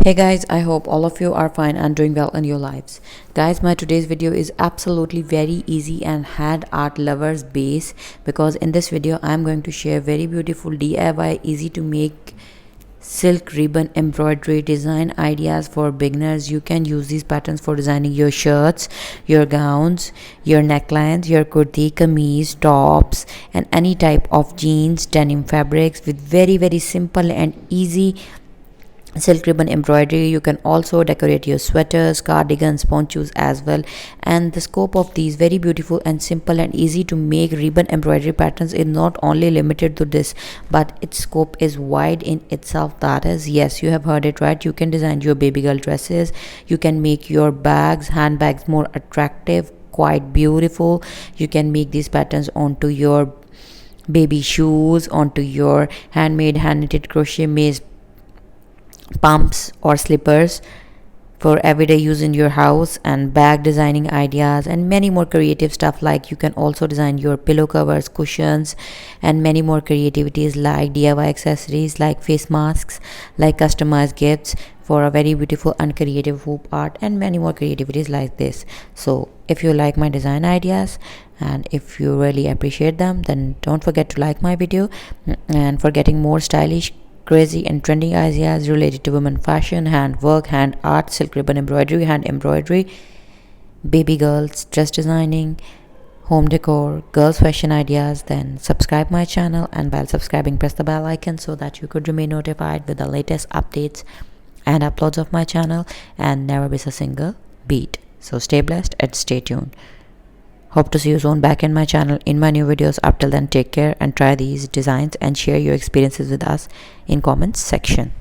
Hey guys, I hope all of you are fine and doing well in your lives. Guys, my today's video is absolutely very easy and hand art lovers base, because in this video I'm going to share very beautiful DIY easy to make silk ribbon embroidery design ideas for beginners. You can use these patterns for designing your shirts, your gowns, your necklines, your kurti, kameez, tops and any type of jeans, denim fabrics with very simple and easy silk ribbon embroidery. You can also decorate your sweaters, cardigans, ponchos as well. And the scope of these very beautiful and simple and easy to make ribbon embroidery patterns is not only limited to this, but its scope is wide in itself. That is, yes, you have heard it right, you can design your baby girl dresses, you can make your bags, handbags more attractive, quite beautiful. You can make these patterns onto your baby shoes, onto your handmade hand knitted crochet maze pumps or slippers for everyday use in your house, and bag designing ideas and many more creative stuff. Like you can also design your pillow covers, cushions and many more creativities like DIY accessories, like face masks, like customized gifts for a very beautiful and creative hoop art, and many more creativities like this. So if you like my design ideas and if you really appreciate them, then don't forget to like my video. And for getting more stylish, crazy and trending ideas related to women fashion, hand work, hand art, silk ribbon embroidery, hand embroidery, baby girls dress designing, home decor, girls fashion ideas, then subscribe my channel, and while subscribing press the bell icon so that you could remain notified with the latest updates and uploads of my channel and never miss a single beat. So stay blessed and stay tuned. Hope to see you soon back in my channel in my new videos. Up till then, take care and try these designs and share your experiences with us in comments section.